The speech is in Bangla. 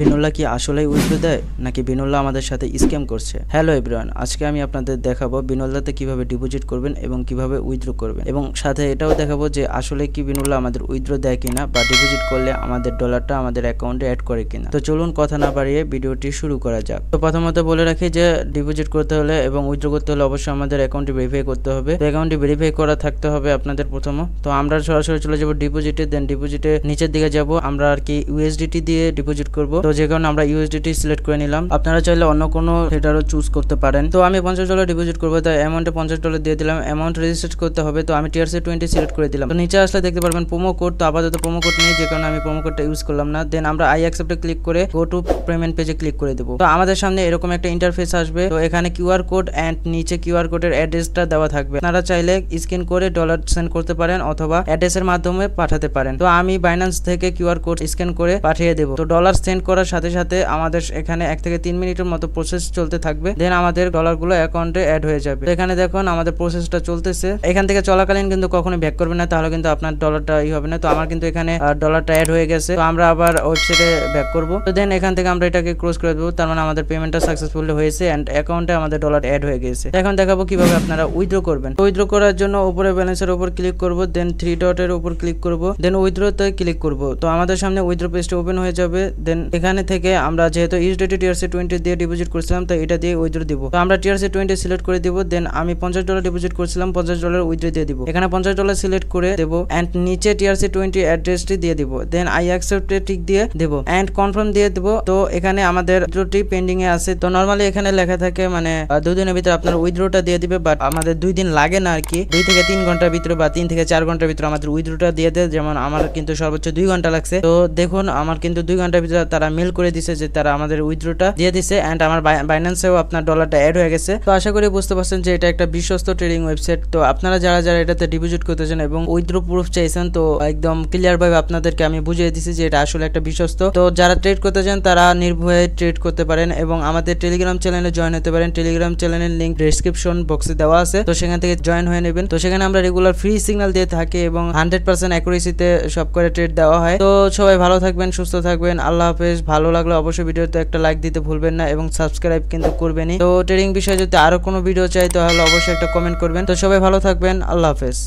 বিনুল্লাহ কি আসলেই উইথড্র দেয় নাকি বিনুল্লাহ আমাদের সাথে স্ক্যাম করছে? হ্যালো এভরিওয়ান, আজকে আমি আপনাদের দেখাবো বিনুল্লাহতে কিভাবে ডিপোজিট করবেন এবং কিভাবে উইথড্র করবেন, এবং সাথে এটাও দেখাবো যে আসলে কি বিনুল্লাহ আমাদের উইথড্র দেয় কিনা বা ডিপোজিট করলে আমাদের ডলারটা আমাদের অ্যাকাউন্টে অ্যাড করে কিনা। তো চলুন কথা না বাড়িয়ে ভিডিওটি শুরু করা যাক। তো প্রথমত বলে রাখি যে ডিপোজিট করতে হলে এবং উইথড্র করতে হলে অবশ্যই আমাদের অ্যাকাউন্টটি ভেরিফাই করতে হবে। তো অ্যাকাউন্টটি ভেরিফাই করা থাকতে হবে আপনাদের প্রথম। তো আমরা সরাসরি চলে যাবো ডিপোজিটে, দেন ডিপোজিটে নিচের দিকে যাব, আমরা আর কি ইউএসডিটি দিয়ে ডিপোজিট করব। তো যে কারণে আমরা ইউএসডিটি সিলেক্ট করে নিলাম। আপনারা চাইলে অন্য কোনো সেটারও চুজ করতে পারেন। তো আমি $50 ডিপোজিট করবো, তাই অ্যামাউন্টে $50 দিয়ে দিলাম। অ্যামাউন্ট রেজিস্টার করতে হবে, তো আমি TRC20 সিলেক্ট করে দিলাম। তো নিচে আসলে দেখতে পারবেন প্রোমো কোড। তো আপাতত প্রোমো কোড নেই, যে কারণে আমি প্রোমো কোডটা ইউজ করলাম না। দেন আমরা আই অ্যাকসেপ্টে ক্লিক করে গো টু পেমেন্ট পেজে ক্লিক করে দেবো। তো আমাদের সামনে এরকম একটা ইন্টারফেস আসবে। তো এখানে কিউআর কোড এন্ড নিচে কিউআর কোডের অ্যাড্রেসটা দেওয়া থাকবে। আপনারা চাইলে স্ক্যান করে ডলার সেন্ড করতে পারেন অথবা অ্যাড্রেসের মাধ্যমে পাঠাতে পারেন। তো আমি বাইন্যান্স থেকে কিউআর কোড স্ক্যান করে পাঠিয়ে দেবো। তো ডলার সেন্ড করার সাথে সাথে আমাদের এখানে 1 থেকে 3 মিনিটের মতো প্রসেস চলতে থাকবে। দেন আমাদের ডলারগুলো অ্যাকাউন্টে অ্যাড হয়ে যাবে। তো এখানে দেখুন আমাদের প্রসেসটা চলতেছে। এখান থেকে চলাকালীন কিন্তু কখনোই ব্যাক করবে না, তাহলে কিন্তু আপনার ডলারটা হবে না। তো আমার কিন্তু এখানে ডলারটা অ্যাড হয়ে গেছে। তো আমরা আবার ওয়েবসাইটে ব্যাক করব। তো দেন এখান থেকে আমরা এটাকে ক্লোজ করে দেবো। তার মানে আমাদের পেমেন্টটা সাকসেসফুলি হয়েছে এন্ড অ্যাকাউন্টে আমাদের ডলার অ্যাড হয়ে গেছে। এখন দেখাবো কিভাবে আপনারা উইথড্র করবেন। উইথড্র করার জন্য উপরে ব্যালেন্সের উপর ক্লিক করব, দেন 3 ডটের উপর ক্লিক করব, দেন উইথড্রতে ক্লিক করব। তো আমাদের সামনে উইথড্র পেজটা ওপেন হয়ে যাবে। দেন এখানে থেকে আমরা যেহেতু ইউএসডিটি TRC20 দিয়ে ডিপোজিট করছিলাম, তো এটা দিয়ে উইথড্র দিব। তো আমরা TRC20 সিলেক্ট করে দিব। দেন আমি $50 ডিপোজিট করছিলাম, $50 উইথড্র দিয়ে দিব। এখানে $50 সিলেক্ট করে দেব এন্ড নিচে TRC20 অ্যাড্রেসটি দিয়ে দিব। দেন আই অ্যাকসেপ্ট এ টিক দিয়ে দেব এন্ড কনফার্ম দিয়ে দেব। তো এখানে আমাদের উইথড্রটি পেন্ডিং এ আছে। তো নরমালি এখানে লেখা থাকে মানে 2 দিনের ভিতরে আপনার উইথড্রটা দিয়ে দিবে, বাট আমাদের 2 দিন লাগে না আর কি। 2 থেকে 3 ঘন্টার ভিতরে বা 3 থেকে 4 ঘন্টার ভিতরে আমাদের উইথড্রটা দিয়ে দেয়। যেমন আমার কিন্তু সর্বোচ্চ 2 ঘন্টা লাগছে। তো দেখুন আমার কিন্তু 2 ঘন্টার ভিতরে তারা মেল করে দিছে যে তারা আমাদের উইথড্রটা দিয়ে দিছে এন্ড আমার বাইন্যান্সেও আপনার ডলারটা অ্যাড হয়ে গেছে। তো আশা করি বুঝতে পারছেন যে এটা একটা বিশ্বস্ত ট্রেডিং ওয়েবসাইট। তো আপনারা যারা যারা এটাতে ডিপোজিট করতে চান এবং উইথড্র প্রুফ চাইছেন, তো একদম ক্লিয়ার ভাবে আপনাদেরকে আমি বুঝিয়ে দিছি যে এটা আসলে একটা বিশ্বস্ত। তো যারা ট্রেড করতে চান তারা নির্ভয়ে ট্রেড করতে পারেন এবং আমাদের টেলিগ্রাম চ্যানেলে জয়েন হতে পারেন। টেলিগ্রাম চ্যানেলের লিংক ডেসক্রিপশন বক্সে দেওয়া আছে, তো সেখান থেকে জয়েন হয়ে নেবেন। তো সেখানে আমরা রেগুলার ফ্রি সিগন্যাল দিয়ে থাকি এবং 100% অ্যাকুরেসিতে সব করে ট্রেড দেওয়া হয়। তো সবাই ভালো থাকবেন, সুস্থ থাকবেন। আল্লাহ হাফেজ। ভালো লাগলে অবশ্যই ভিডিওতে একটা লাইক দিতে ভুলবেন না এবং সাবস্ক্রাইব কিন্তু করবেনই। তো ট্রেডিং বিষয়ে যদি আরো কোনো ভিডিও চাই তাহলে অবশ্যই একটা কমেন্ট করবেন। তো সবাই ভালো থাকবেন। আল্লাহ হাফেজ।